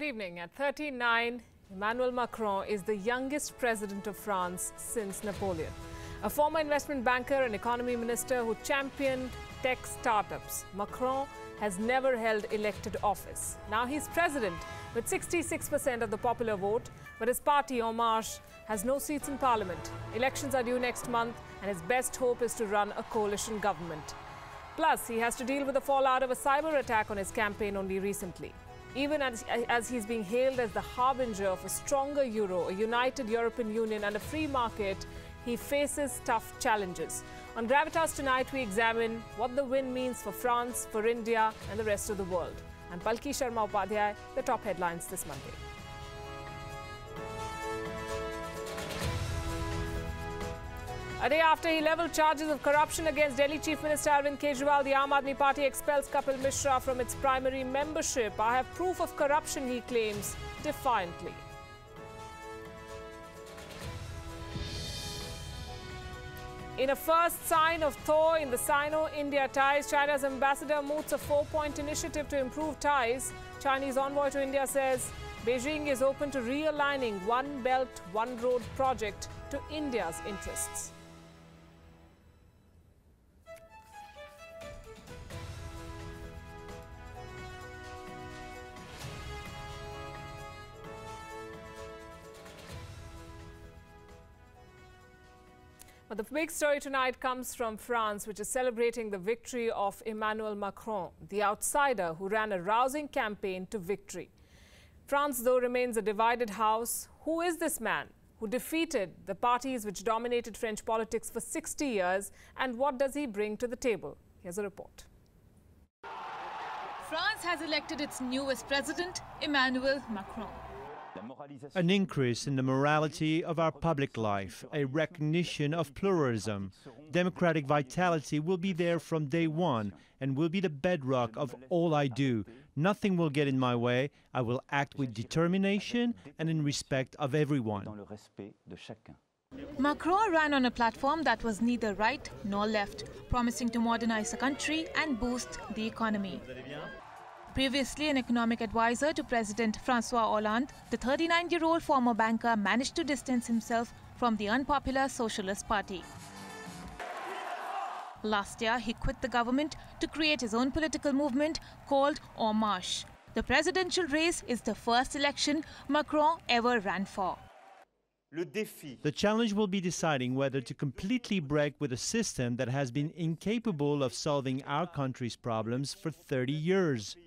Good evening. At 39, Emmanuel Macron is the youngest president of France since Napoleon. A former investment banker and economy minister who championed tech startups, Macron has never held elected office. Now he's president with 66% of the popular vote, but his party, En Marche, has no seats in parliament. Elections are due next month, and his best hope is to run a coalition government. Plus, he has to deal with the fallout of a cyber attack on his campaign only recently. Even as he's being hailed as the harbinger of a stronger euro, a united European Union and a free market, he faces tough challenges. On Gravitas tonight, we examine what the win means for France, for India and the rest of the world. And Palki Sharma Upadhyay, the top headlines this Monday. A day after he levelled charges of corruption against Delhi Chief Minister Arvind Kejriwal, the Aam Aadmi Party expels Kapil Mishra from its primary membership. I have proof of corruption, he claims defiantly. In a first sign of thaw in the Sino-India ties, China's ambassador moots a 4-point initiative to improve ties. Chinese envoy to India says Beijing is open to realigning One Belt, One Road project to India's interests. But the big story tonight comes from France, which is celebrating the victory of Emmanuel Macron, the outsider who ran a rousing campaign to victory. France, though, remains a divided house. Who is this man who defeated the parties which dominated French politics for 60 years, and what does he bring to the table? Here's a report. France has elected its newest president, Emmanuel Macron. An increase in the morality of our public life, a recognition of pluralism. Democratic vitality will be there from day one and will be the bedrock of all I do. Nothing will get in my way. I will act with determination and in respect of everyone. Macron ran on a platform that was neither right nor left, promising to modernize the country and boost the economy. Previously an economic advisor to President François Hollande, the 39-year-old former banker managed to distance himself from the unpopular Socialist Party. Last year, he quit the government to create his own political movement called En Marche. The presidential race is the first election Macron ever ran for. The challenge will be deciding whether to completely break with a system that has been incapable of solving our country's problems for 30 years.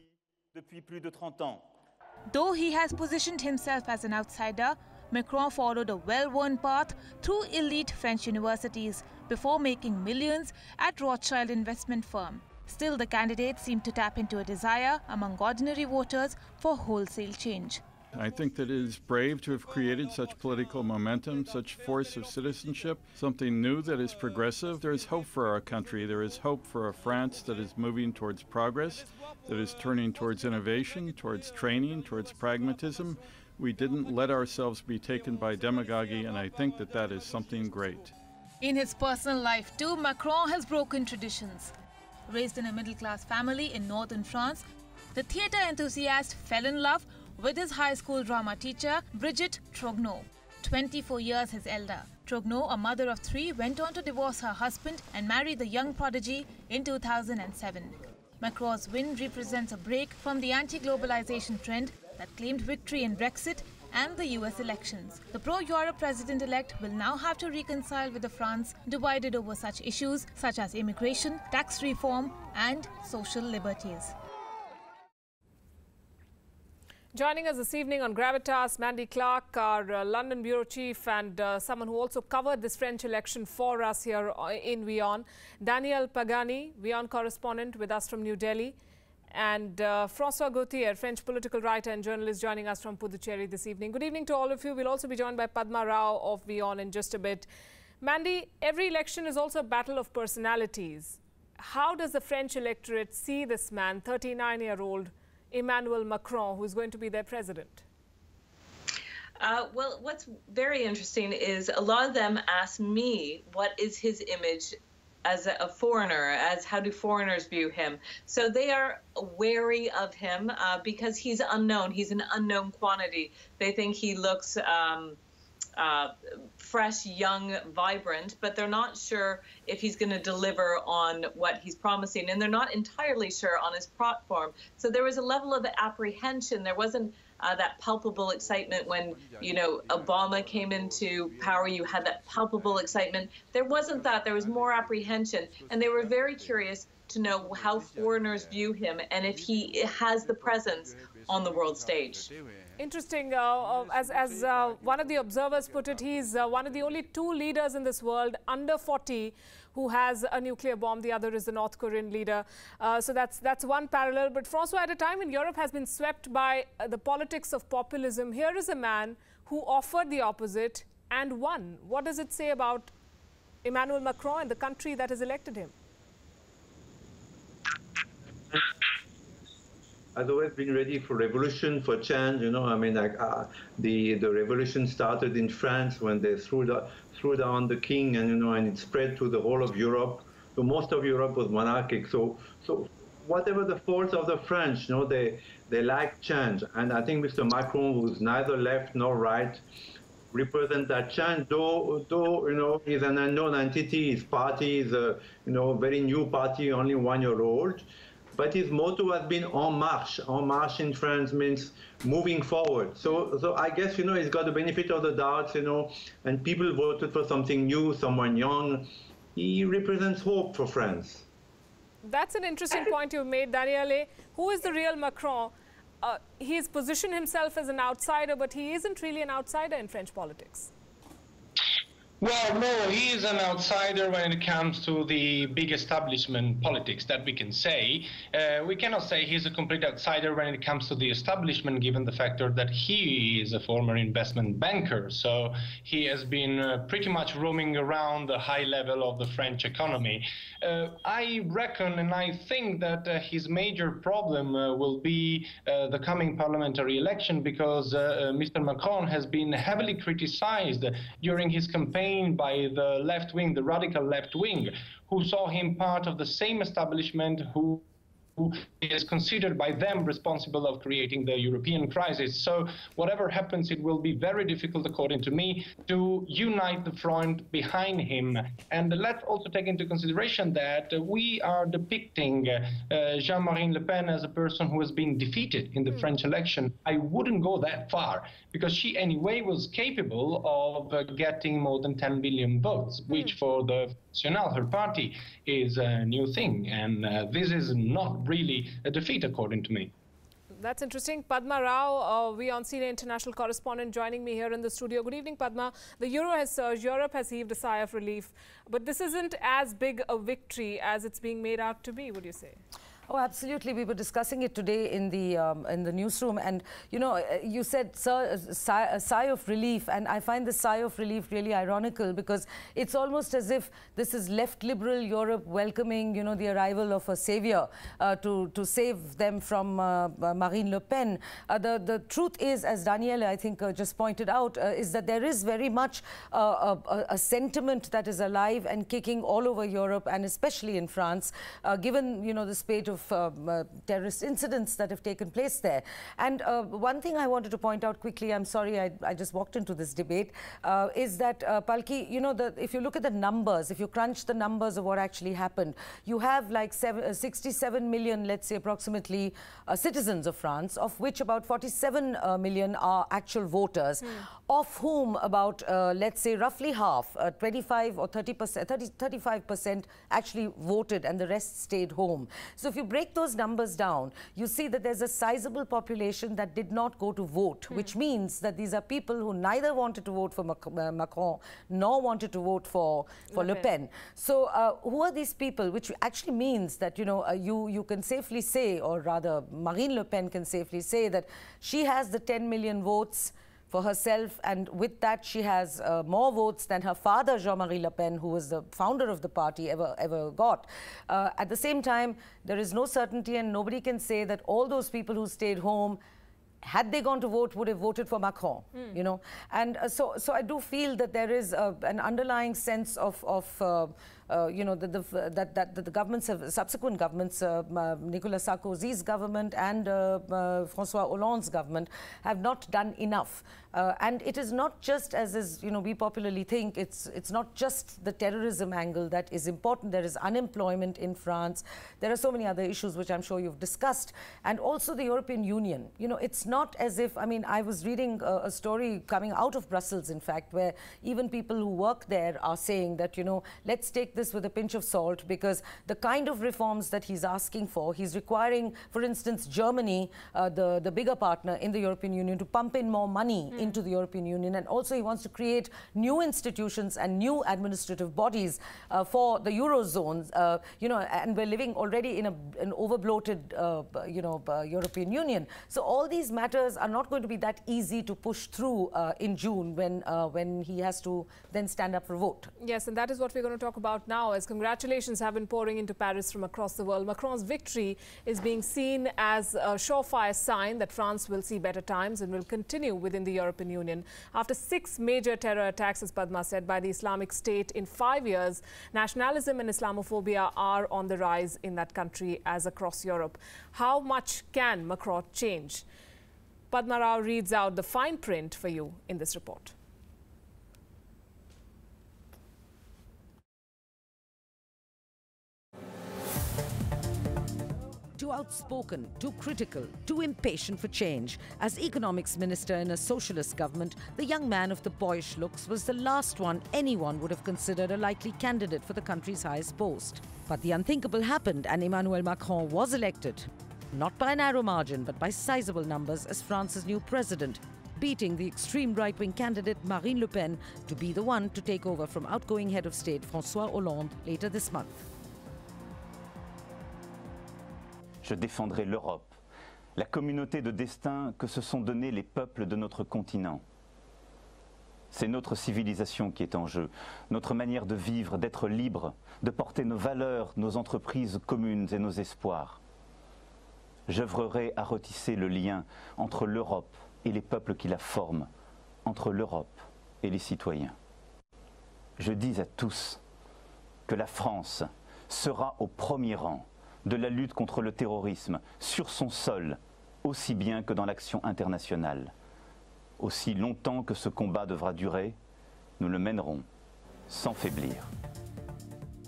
Though he has positioned himself as an outsider, Macron followed a well-worn path through elite French universities before making millions at Rothschild investment firm. Still, the candidate seemed to tap into a desire among ordinary voters for wholesale change. I think that it is brave to have created such political momentum, such force of citizenship, something new that is progressive. There is hope for our country. There is hope for a France that is moving towards progress, that is turning towards innovation, towards training, towards pragmatism. We didn't let ourselves be taken by demagoguery, and I think that that is something great. In his personal life too, Macron has broken traditions. Raised in a middle-class family in northern France, the theatre enthusiast fell in love with his high school drama teacher, Brigitte Trogneux, 24 years his elder. Trogneux, a mother of 3, went on to divorce her husband and marry the young prodigy in 2007. Macron's win represents a break from the anti-globalization trend that claimed victory in Brexit and the US elections. The pro-Europe president-elect will now have to reconcile with a France divided over such issues such as immigration, tax reform and social liberties. Joining us this evening on Gravitas, Mandy Clark, our London bureau chief and someone who also covered this French election for us here in WION. Daniel Pagani, WION correspondent with us from New Delhi. And François Gauthier, French political writer and journalist, joining us from Puducherry this evening. Good evening to all of you. We'll also be joined by Padma Rao of WION in just a bit. Mandy, every election is also a battle of personalities. How does the French electorate see this man, 39-year-old Emmanuel Macron, who is going to be their president? Well, what's very interesting is a lot of them ask me, what is his image as a foreigner, as how do foreigners view him. So they are wary of him because he's unknown. He's an unknown quantity. They think he looks fresh, young, vibrant, but they're not sure if he's going to deliver on what he's promising, and they're not entirely sure on his platform. So there was a level of apprehension. There wasn't that palpable excitement when, Obama came into power. You had that palpable excitement. There wasn't that. There was more apprehension, and they were very curious to know how foreigners view him and if he has the presence on the world stage. Interesting. As one of the observers put it, he's one of the only two leaders in this world under 40 who has a nuclear bomb. The other is the North Korean leader. So that's one parallel. But François, at a time when Europe has been swept by the politics of populism, here is a man who offered the opposite and won. What does it say about Emmanuel Macron and the country that has elected him? I've always been ready for revolution, for change. I mean, the revolution started in France when they threw down the king, and and it spread to the whole of Europe. So most of Europe was monarchic. So whatever the faults of the French, they like change, and I think Mr. Macron, who's neither left nor right, represent that change. Though he's an unknown entity. His party is a very new party, only 1 year old. But his motto has been En Marche. En Marche in France means moving forward. So I guess, he's got the benefit of the doubt, and people voted for something new, someone young. He represents hope for France. That's an interesting point you made, Daniele. Who is the real Macron? He's positioned himself as an outsider, but he isn't really an outsider in French politics. Well, no, he is an outsider when it comes to the big establishment politics, that we can say. We cannot say he's a complete outsider when it comes to the establishment, given the factor that he is a former investment banker. So he has been pretty much roaming around the high level of the French economy. I reckon and I think that his major problem will be the coming parliamentary election, because Mr. Macron has been heavily criticized during his campaign by the left wing, the radical left wing, who saw him part of the same establishment who is considered by them responsible of creating the European crisis. So whatever happens, it will be very difficult, according to me, to unite the front behind him. And let's also take into consideration that we are depicting Jean-Marie Le Pen as a person who has been defeated in the French election. I wouldn't go that far, because she anyway was capable of getting more than 10 million votes, which for the National, her party, is a new thing. And this is not really a defeat, according to me. That's interesting. Padma Rao, WION senior international correspondent, joining me here in the studio. Good evening, Padma. The euro has surged. Europe has heaved a sigh of relief. But this isn't as big a victory as it's being made out to be, would you say? Oh, absolutely. We were discussing it today in the newsroom, and you said a sigh of relief, and I find the sigh of relief really ironical, because it's almost as if this is left liberal Europe welcoming, the arrival of a savior to save them from Marine Le Pen. The truth is, as Daniele, I think, just pointed out, is that there is very much a sentiment that is alive and kicking all over Europe, and especially in France, given the spate of terrorist incidents that have taken place there. And one thing I wanted to point out quickly, I'm sorry I just walked into this debate, is that, Palki, if you look at the numbers, if you crunch the numbers of what actually happened, you have like 67 million, let's say approximately, citizens of France, of which about 47 million are actual voters, of whom about, let's say, roughly half, 25 or 30%, 35% actually voted, and the rest stayed home. So if you break those numbers down, you see that there's a sizable population that did not go to vote, which means that these are people who neither wanted to vote for Macron nor wanted to vote for Le Pen. So who are these people? Which actually means that, you can safely say, or rather Marine Le Pen can safely say, that she has the 10 million votes for herself, and with that she has more votes than her father, Jean-Marie Le Pen, who was the founder of the party, ever got. At the same time, there is no certainty, and nobody can say that all those people who stayed home, had they gone to vote, would have voted for Macron, And so I do feel that there is an underlying sense of that the governments have, subsequent governments, Nicolas Sarkozy's government and François Hollande's government, have not done enough. And it is not just, as is, we popularly think, it's not just the terrorism angle that is important. There is unemployment in France. There are so many other issues which I'm sure you've discussed. And also the European Union. It's not as if, I was reading a story coming out of Brussels, in fact, where even people who work there are saying that, let's take this with a pinch of salt, because the kind of reforms that he's asking for, he's requiring, for instance, Germany, the bigger partner in the European Union, to pump in more money into the European Union. And also he wants to create new institutions and new administrative bodies for the Eurozone, and we're living already in an over-bloated, European Union. So all these matters are not going to be that easy to push through in June when he has to then stand up for a vote. Yes, and that is what we're going to talk about now, as congratulations have been pouring into Paris from across the world. Macron's victory is being seen as a surefire sign that France will see better times and will continue within the European Union. After 6 major terror attacks, as Padma said, by the Islamic State in 5 years, nationalism and Islamophobia are on the rise in that country as across Europe. How much can Macron change? Padma Rao reads out the fine print for you in this report. Too outspoken, too critical, too impatient for change. As economics minister in a socialist government, the young man of the boyish looks was the last one anyone would have considered a likely candidate for the country's highest post. But the unthinkable happened and Emmanuel Macron was elected. Not by a narrow margin, but by sizable numbers as France's new president, beating the extreme right-wing candidate Marine Le Pen to be the one to take over from outgoing head of state François Hollande later this month. Je défendrai l'Europe, la communauté de destin que se sont donnés les peuples de notre continent. C'est notre civilisation qui est en jeu, notre manière de vivre, d'être libre, de porter nos valeurs, nos entreprises communes et nos espoirs. J'œuvrerai à retisser le lien entre l'Europe et les peuples qui la forment, entre l'Europe et les citoyens. Je dis à tous que la France sera au premier rang de la lutte contre le terrorisme sur son sol, aussi bien que dans l'action internationale. Aussi longtemps que ce combat devra durer, nous le mènerons sans faiblir.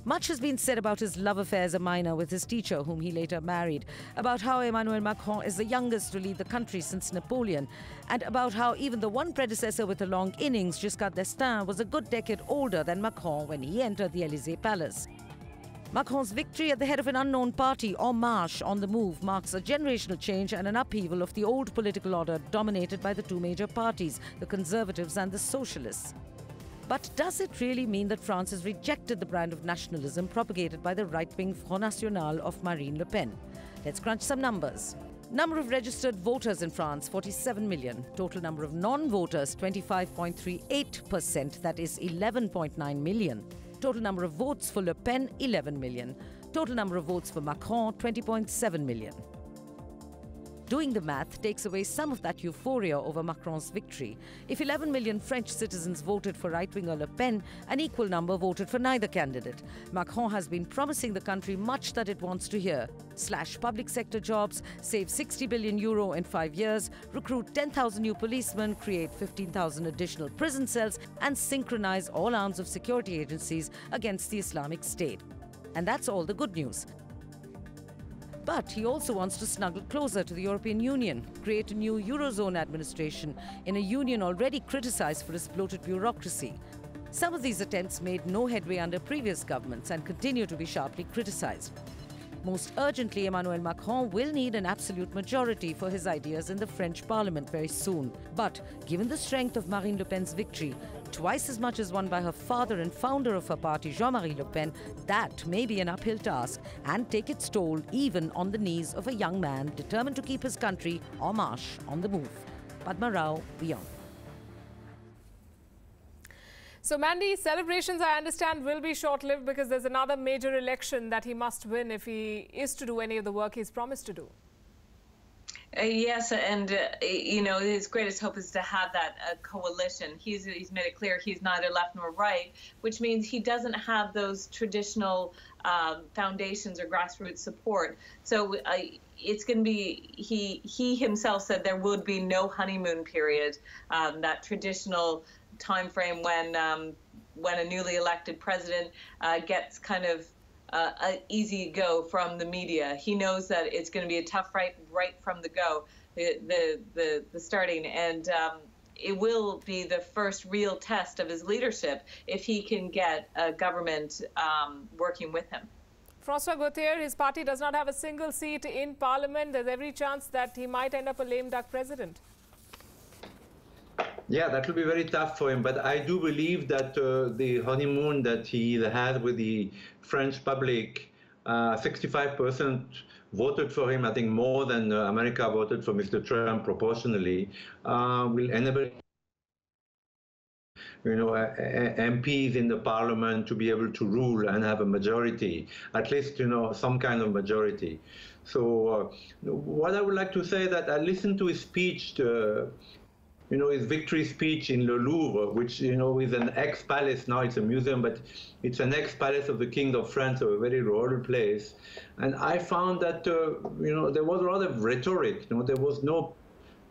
Much has been said about his love affair as a minor with his teacher, whom he later married, about how Emmanuel Macron is the youngest to lead the country since Napoleon, and about how even the one predecessor with a long innings, Giscard d'Estaing, was a good decade older than Macron when he entered the Élysée Palace. Macron's victory at the head of an unknown party, En Marche, on the move, marks a generational change and an upheaval of the old political order dominated by the 2 major parties, the Conservatives and the Socialists. But does it really mean that France has rejected the brand of nationalism propagated by the right-wing Front National of Marine Le Pen? Let's crunch some numbers. Number of registered voters in France, 47 million. Total number of non-voters, 25.38%, that is 11.9 million. Total number of votes for Le Pen, 11 million. Total number of votes for Macron, 20.7 million. Doing the math takes away some of that euphoria over Macron's victory. If 11 million French citizens voted for right-winger Le Pen, an equal number voted for neither candidate. Macron has been promising the country much that it wants to hear. Slash public sector jobs, save 60 billion euro in 5 years, recruit 10,000 new policemen, create 15,000 additional prison cells, and synchronize all arms of security agencies against the Islamic State. And that's all the good news. But he also wants to snuggle closer to the European Union, create a new Eurozone administration in a union already criticized for its bloated bureaucracy. Some of these attempts made no headway under previous governments and continue to be sharply criticized. Most urgently, Emmanuel Macron will need an absolute majority for his ideas in the French parliament very soon. But given the strength of Marine Le Pen's victory, twice as much as won by her father and founder of her party, Jean-Marie Le Pen, that may be an uphill task and take its toll even on the knees of a young man determined to keep his country en marche, on the move. Padma Rao, WION. So, Mandy, celebrations, I understand, will be short-lived because there's another major election that he must win if he is to do any of the work he's promised to do. Yes, and you know, his greatest hope is to have that coalition. He's made it clear he's neither left nor right, which means he doesn't have those traditional foundations or grassroots support. So it's going to be, he himself said there would be no honeymoon period, that traditional time frame when a newly elected president gets kind of easy go from the media. He knows that it's going to be a tough fight right from the go, the starting, and it will be the first real test of his leadership if he can get a government working with him. François Gauthier, his party does not have a single seat in Parliament. There's every chance that he might end up a lame duck president. Yeah, that will be very tough for him. But I do believe that the honeymoon that he had with the French public, 65% voted for him, I think more than America voted for Mr. Trump proportionally, will enable MPs in the parliament to be able to rule and have a majority, at least, some kind of majority. So what I would like to say that I listened to his speech, his victory speech in Le Louvre, which, is an ex-palace. Now it's a museum, but it's an ex-palace of the King of France, so a very royal place. And I found that, there was a lot of rhetoric. There was no,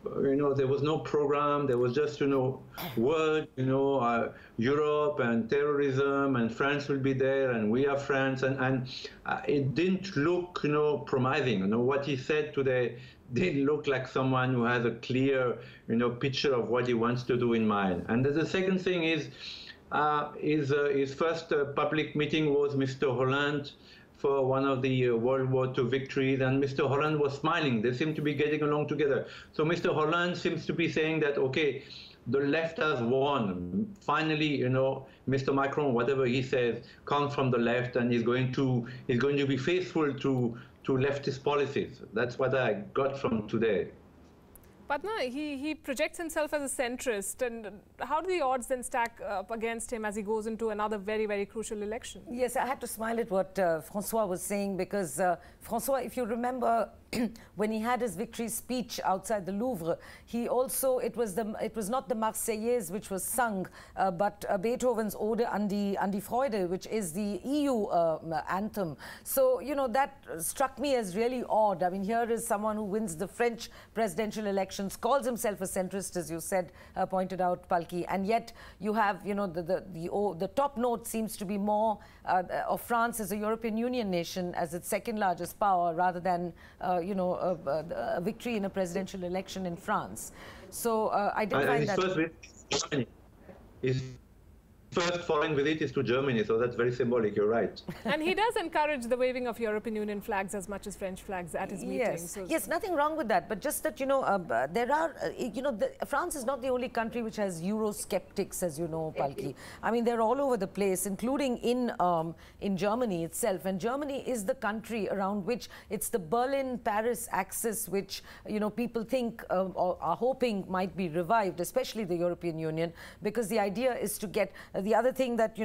there was no program. There was just, word, Europe and terrorism and France will be there and we are France. And it didn't look, promising. What he said today didn't look like someone who has a clear, picture of what he wants to do in mind. And the second thing is, his first public meeting was Mr. Hollande for one of the World War II victories, and Mr. Hollande was smiling. They seem to be getting along together. So Mr. Hollande seems to be saying that, okay, the left has won. Finally, Mr. Macron, whatever he says, comes from the left, and he's going to be faithful to leftist policies. That's what I got from today. But no, he projects himself as a centrist, and how do the odds then stack up against him as he goes into another very, very crucial election? Yes, I had to smile at what François was saying, because François, if you remember, when he had his victory speech outside the Louvre, he also, it was not the Marseillaise which was sung, but Beethoven's Ode an die Freude, which is the EU anthem. So, that struck me as really odd. I mean, here is someone who wins the French presidential elections, calls himself a centrist, as you said, pointed out, Palki, and yet you have, the top note seems to be more of France as a European Union nation, as its second largest power, rather than a victory in a presidential election in France. So I did find that... His first foreign visit is to Germany, so that's very symbolic, you're right. And he does encourage the waving of European Union flags as much as French flags at his meetings. So yes, nothing wrong with that, but just that, there are, France is not the only country which has Eurosceptics, as you know, Palki. I mean, they're all over the place, including in Germany itself. And Germany is the country around which it's the Berlin-Paris axis, which, people think or are hoping might be revived, especially the European Union, because the idea is to get... the other thing that,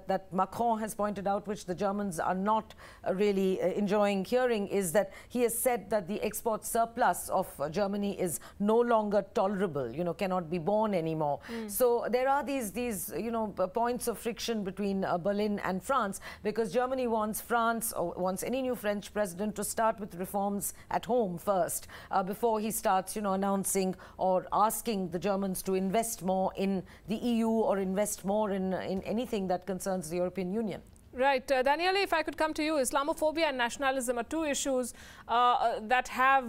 that Macron has pointed out, which the Germans are not really enjoying hearing, is that he has said that the export surplus of Germany is no longer tolerable, cannot be borne anymore. So there are these points of friction between Berlin and France, because Germany wants France, or wants any new French president, to start with reforms at home first, before he starts, announcing or asking the Germans to invest more in the EU or invest more in anything that concerns the European Union. Right. Daniele, if I could come to you, Islamophobia and nationalism are two issues that have,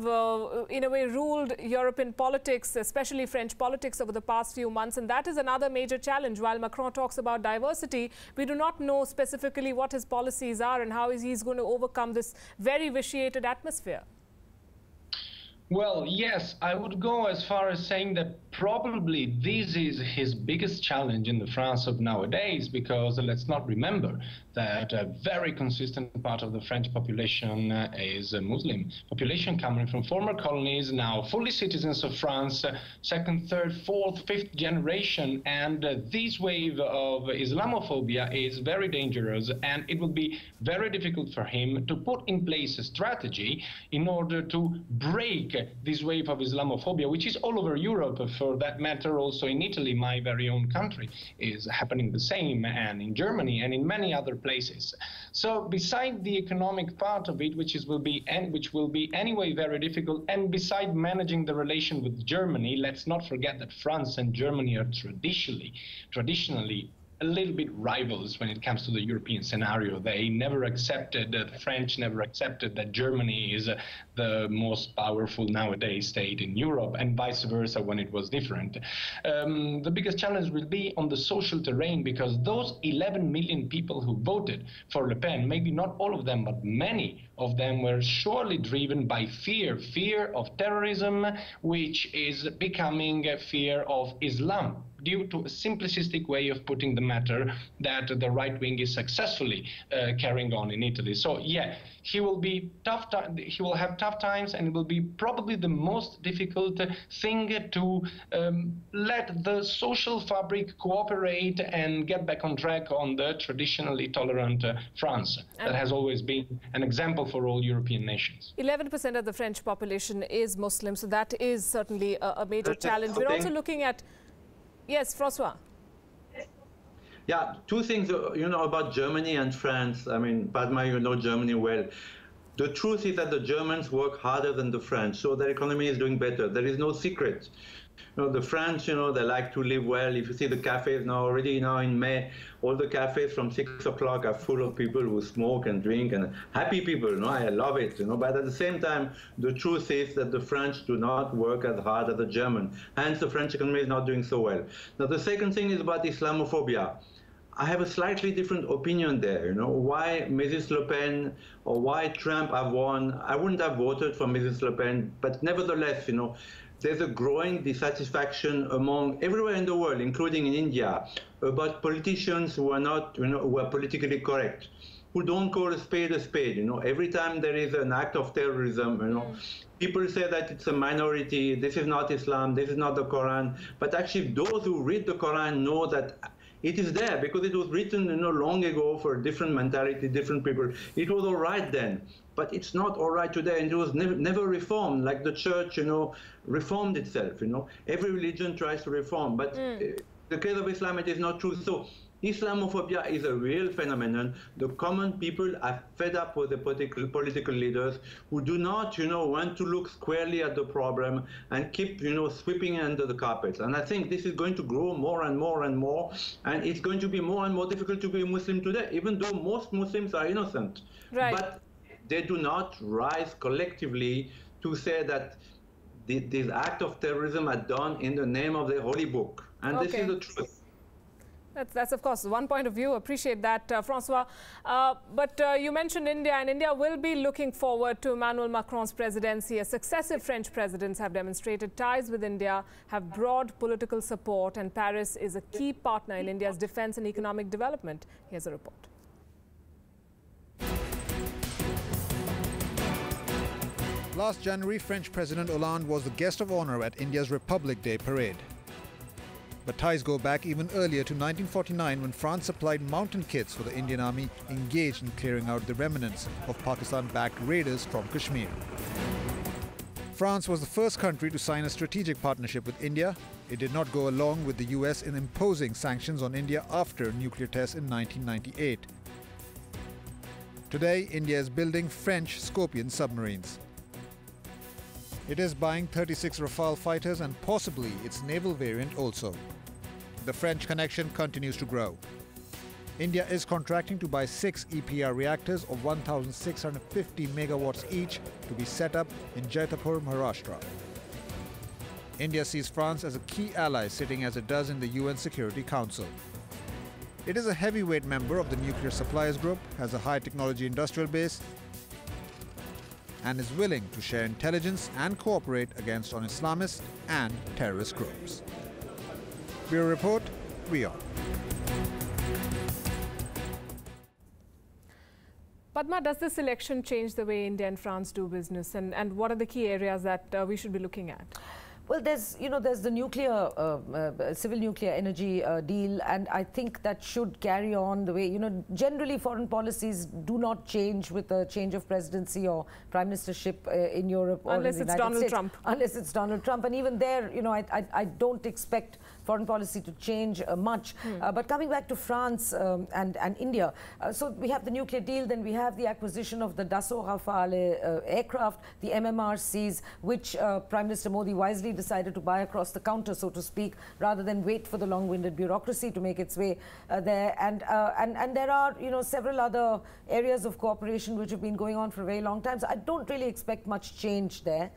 in a way, ruled European politics, especially French politics, over the past few months. And that is another major challenge. While Macron talks about diversity, we do not know specifically what his policies are and how he's going to overcome this very vitiated atmosphere. Well, yes, I would go as far as saying that probably this is his biggest challenge in the France of nowadays, because let's not remember that a very consistent part of the French population is a Muslim population coming from former colonies, now fully citizens of France, second, third, fourth, fifth generation. And this wave of Islamophobia is very dangerous, and it will be very difficult for him to put in place a strategy in order to break this wave of Islamophobia, which is all over Europe, for that matter, also in Italy, my very own country, is happening the same, and in Germany and in many other places. So beside the economic part of it, which will be anyway very difficult, and beside managing the relation with Germany, let's not forget that France and Germany are traditionally a little bit rivals when it comes to the European scenario. They never accepted, the French never accepted that Germany is the most powerful nowadays state in Europe, and vice versa when it was different. The biggest challenge will be on the social terrain, because those 11 million people who voted for Le Pen, maybe not all of them, but many of them were surely driven by fear of terrorism, which is becoming a fear of Islam, due to a simplistic way of putting the matter that the right wing is successfully carrying on in Italy. So yeah, he will have tough times, and it will be probably the most difficult thing to let the social fabric cooperate and get back on track on the traditionally tolerant France that has always been an example for all European nations. 11% of the French population is Muslim, so that is certainly a major challenge. We're also looking at... Yes, Francois. Yeah, two things, about Germany and France. I mean, Padma, you know Germany well. The truth is that the Germans work harder than the French, so their economy is doing better. There is no secret. The French, they like to live well. If you see the cafes now, already now in May, all the cafes from 6 o'clock are full of people who smoke and drink, and happy people, I love it, But at the same time, the truth is that the French do not work as hard as the German. Hence, the French economy is not doing so well. Now, the second thing is about Islamophobia. I have a slightly different opinion there. Why Mrs. Le Pen or why Trump have won? I wouldn't have voted for Mrs. Le Pen, but nevertheless, there's a growing dissatisfaction among everywhere in the world, including in India, about politicians who are not, who are politically correct, who don't call a spade a spade. Every time there is an act of terrorism, people say that it's a minority. This is not Islam. This is not the Quran. But actually, those who read the Quran know that it is there because it was written, long ago for a different mentality, different people. It was all right then, but it's not all right today, and it was never reformed like the church, reformed itself. Every religion tries to reform, but the case of Islam, it is not true. So Islamophobia is a real phenomenon. The common people are fed up with the political leaders who do not, want to look squarely at the problem and keep, sweeping under the carpet. And I think this is going to grow more and more and more, and it's going to be more and more difficult to be a Muslim today, even though most Muslims are innocent. Right. But they do not rise collectively to say that these acts of terrorism are done in the name of the Holy Book. And this is the truth. That's of course one point of view. Appreciate that, Francois. But you mentioned India, and India will be looking forward to Emmanuel Macron's presidency. As successive French presidents have demonstrated ties with India, have broad political support, and Paris is a key partner in India's defense and economic development. Here's a report. Last January, French President Hollande was the guest of honor at India's Republic Day parade. But ties go back even earlier to 1949, when France supplied mountain kits for the Indian Army engaged in clearing out the remnants of Pakistan-backed raiders from Kashmir. France was the first country to sign a strategic partnership with India. It did not go along with the US in imposing sanctions on India after nuclear tests in 1998. Today, India is building French Scorpion submarines. It is buying 36 Rafale fighters and possibly its naval variant also. The French connection continues to grow. India is contracting to buy 6 EPR reactors of 1,650 megawatts each to be set up in Jaitapur, Maharashtra. India sees France as a key ally, sitting as it does in the UN Security Council. It is a heavyweight member of the Nuclear Suppliers Group, has a high technology industrial base, and is willing to share intelligence and cooperate against Islamist and terrorist groups. Bureau Report, WION. Padma, does this election change the way India and France do business, and what are the key areas that we should be looking at? Well, there's the nuclear, civil nuclear energy deal, and I think that should carry on the way, generally foreign policies do not change with a change of presidency or prime ministership in Europe or unless in the it's United Donald States. Trump. Unless it's Donald Trump. And even there, I don't expect foreign policy to change much. But coming back to France and India, so we have the nuclear deal, then we have the acquisition of the Dassault Rafale aircraft, the MMRCs, which Prime Minister Modi wisely decided to buy across the counter, so to speak, rather than wait for the long-winded bureaucracy to make its way there. And there are, several other areas of cooperation which have been going on for a very long time. So I don't really expect much change there.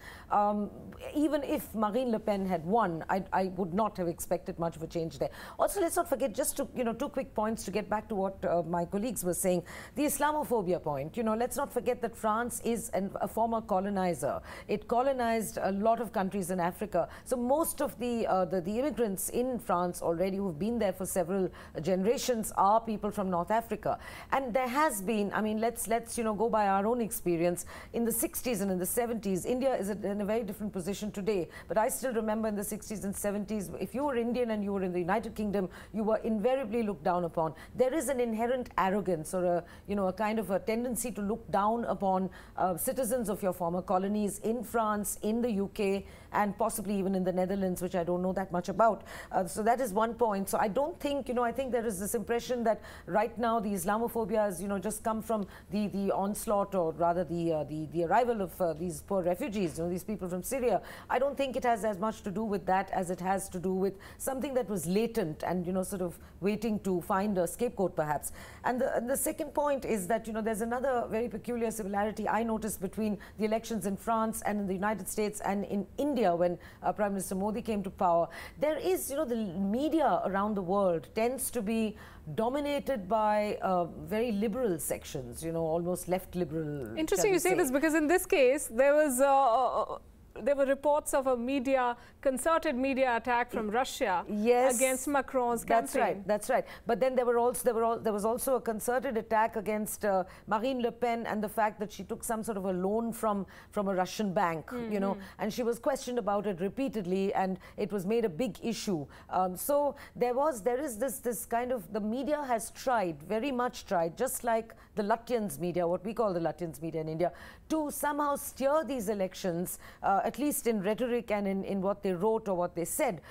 Even if Marine Le Pen had won, I would not have expected much of a change there. Also, let's not forget, just to, two quick points to get back to what my colleagues were saying, the Islamophobia point. Let's not forget that France is a former colonizer. It colonized a lot of countries in Africa. So most of the immigrants in France already who've been there for several generations are people from North Africa. And there has been, let's go by our own experience. In the 60s and in the 70s, India is in a very different position today. But I still remember in the 60s and 70s, if you were Indian and you were in the United Kingdom, you were invariably looked down upon. There is an inherent arrogance or a kind of a tendency to look down upon citizens of your former colonies in France, in the UK, and possibly even in the Netherlands, which I don't know that much about. So that is one point. So I don't think, I think there is this impression that right now the Islamophobia has, just come from the onslaught, or rather the arrival of these poor refugees, these people from Syria. I don't think it has as much to do with that as it has to do with something that was latent and, sort of waiting to find a scapegoat perhaps. And the second point is that, there's another very peculiar similarity I noticed between the elections in France and in the United States and in India when Prime Minister Modi came to power. There is, the media around the world tends to be dominated by very liberal sections, almost left liberal. Interesting you say this, because in this case, there were reports of a concerted media attack from Russia against Macron's campaign. That's right. But then there was also a concerted attack against Marine Le Pen and the fact that she took some sort of a loan from a Russian bank, and she was questioned about it repeatedly, and it was made a big issue. So there is this kind of, the media has tried, very much tried, just like the Lutyens media, what we call the Lutyens media in India, to somehow steer these elections, at least in rhetoric and in what they wrote or what they said,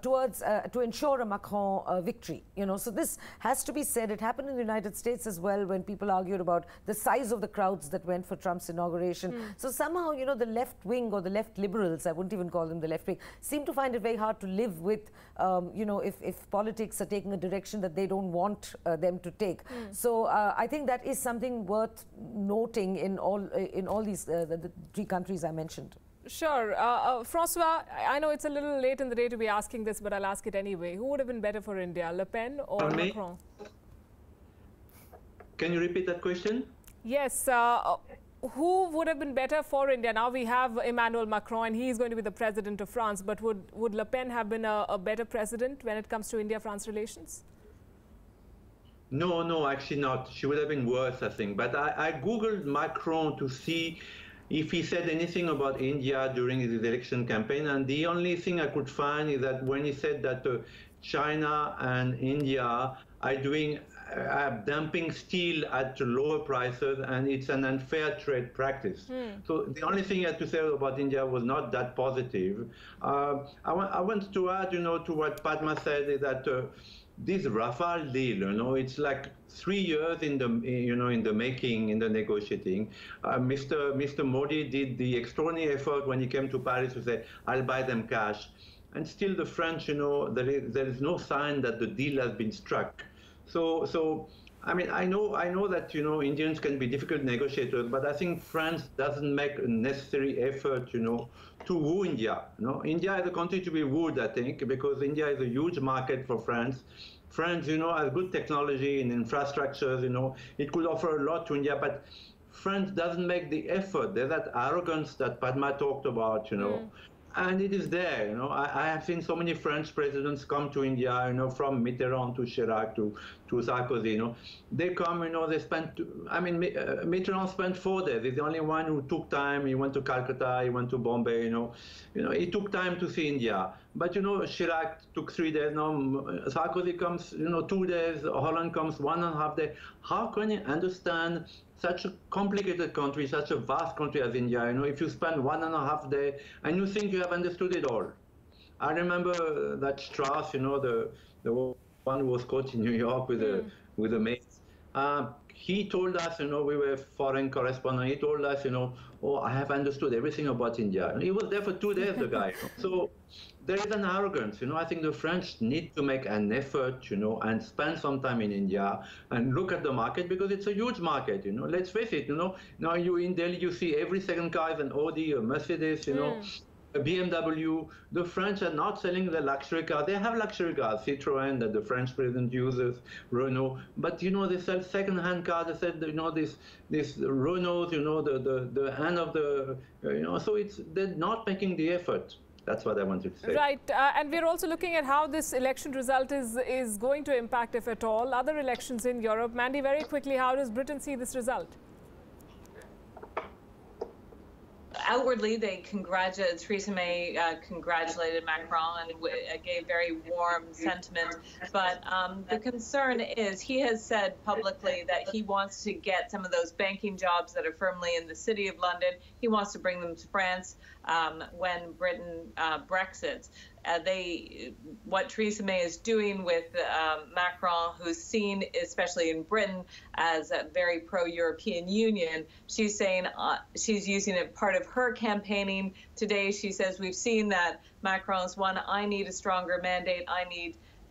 to ensure a Macron victory. So this has to be said. It happened in the United States as well, when people argued about the size of the crowds that went for Trump's inauguration. So somehow, the left wing or the left liberals, I wouldn't even call them the left wing, seem to find it very hard to live with, if politics are taking a direction that they don't want them to take. So I think that is something worth noting in all these the three countries I mentioned. Sure. Francois, I know it's a little late in the day to be asking this, but I'll ask it anyway. Who would have been better for India, Le Pen or Macron? Can you repeat that question? Yes. Who would have been better for India? Now we have Emmanuel Macron, and he's going to be the president of France, but would Le Pen have been a better president when it comes to India-France relations? No, actually not. She would have been worse, I think. But I Googled Macron to see if he said anything about India during his election campaign, and the only thing I could find is that when he said that China and India are dumping steel at lower prices and it's an unfair trade practice. So the only thing he had to say about India was not that positive. I want to add, to what Padma said, is that this Rafale deal, it's like 3 years in the making, in the negotiating. Mr. Modi did the extraordinary effort when he came to Paris to say, I'll buy them cash. And still the French, there is no sign that the deal has been struck. So I know that, Indians can be difficult negotiators, but I think France doesn't make a necessary effort, to woo India. India is a country to be wooed, I think, because India is a huge market for France. France, has good technology and infrastructures, it could offer a lot to India, but France doesn't make the effort. There's that arrogance that Padma talked about, And it is there, you know. I have seen so many French presidents come to India, you know, from Mitterrand to Chirac to Sarkozy, you know. They come, you know, they spent, I mean, Mitterrand spent 4 days. He's the only one who took time. He went to Calcutta, he went to Bombay, you know. He took time to see India. But, you know, Chirac took 3 days. Now, Sarkozy comes, you know, 2 days. Holland comes 1.5 days. How can you understand such a complicated country, such a vast country as India, you know, if you spend 1.5 days and you think you have understood it all? I remember that Strauss, you know, the one who was caught in New York with a mace. He told us, you know, we were foreign correspondent. He told us, you know, oh, I have understood everything about India. He was there for 2 days, the guy. So there is an arrogance, you know. I think the French need to make an effort, you know, and spend some time in India and look at the market, because it's a huge market, you know. Let's face it, you know. Now you in Delhi, you see every second car is an Audi, a Mercedes, you know, a BMW. The French are not selling the luxury cars. They have luxury cars, Citroën that the French president uses, Renault. But, you know, they sell second-hand cars. They said, you know, this Renault, you know, the end of the, you know, so they're not making the effort. That's what I wanted to say. Right. And we're also looking at how this election result is going to impact, if at all, other elections in Europe. Mandy, very quickly, how does Britain see this result? Outwardly, Theresa May congratulated Macron and gave very warm sentiment. But the concern is he has said publicly that he wants to get some of those banking jobs that are firmly in the City of London. He wants to bring them to France when Britain Brexits. What Theresa May is doing with Macron, who's seen, especially in Britain, as a very pro-European Union, she's saying she's using it part of her campaigning. Today, she says, we've seen that Macron's one, I need a stronger mandate,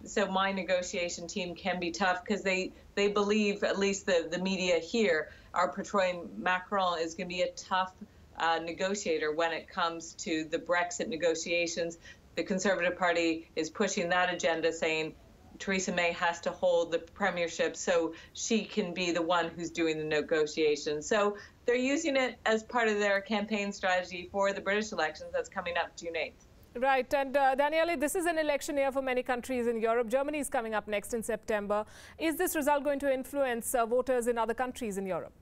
so my negotiation team can be tough, because they believe, at least the media here, are portraying Macron is going to be a tough negotiator when it comes to the Brexit negotiations. The Conservative Party is pushing that agenda, saying Theresa May has to hold the premiership so she can be the one who's doing the negotiations. So they're using it as part of their campaign strategy for the British elections that's coming up June 8th. Right. And Daniele, this is an election year for many countries in Europe. Germany is coming up next in September. Is this result going to influence voters in other countries in Europe?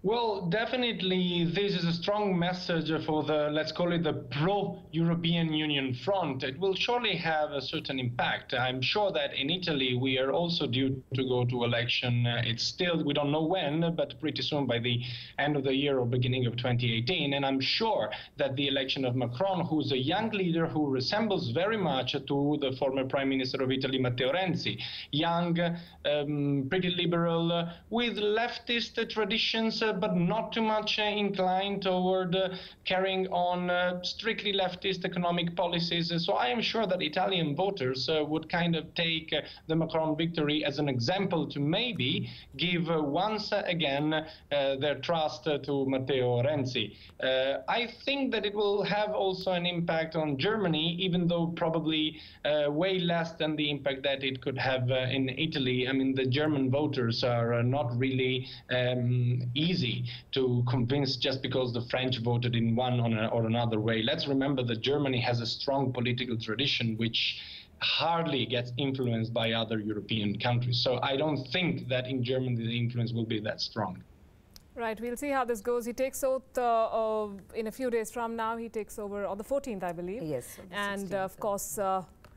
Well, definitely this is a strong message for the, let's call it the pro-European Union front. It will surely have a certain impact. I'm sure that in Italy we are also due to go to election. It's still, we don't know when, but pretty soon, by the end of the year or beginning of 2018. And I'm sure that the election of Macron, who's a young leader who resembles very much to the former Prime Minister of Italy, Matteo Renzi, young, pretty liberal, with leftist traditions, but not too much inclined toward carrying on strictly leftist economic policies. So I am sure that Italian voters would kind of take the Macron victory as an example to maybe give once again their trust to Matteo Renzi. I think that it will have also an impact on Germany, even though probably way less than the impact that it could have in Italy. I mean, the German voters are not really easy to convince just because the French voted in one or another way. Let's remember that Germany has a strong political tradition which hardly gets influenced by other European countries. So I don't think that in Germany the influence will be that strong. Right, we'll see how this goes. He takes oath in a few days from now. He takes over on the 14th, I believe. Yes. And of course,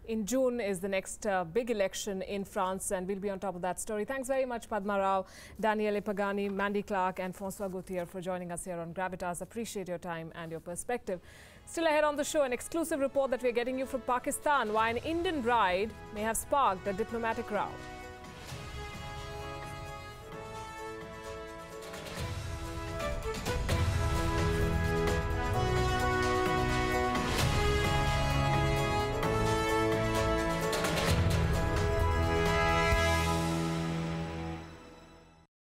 in June is the next big election in France, and we'll be on top of that story. Thanks very much, Padma Rao, Daniele Pagani, Mandy Clark and François Gauthier for joining us here on Gravitas. Appreciate your time and your perspective. Still ahead on the show, an exclusive report that we're getting you from Pakistan, why an Indian bride may have sparked a diplomatic row.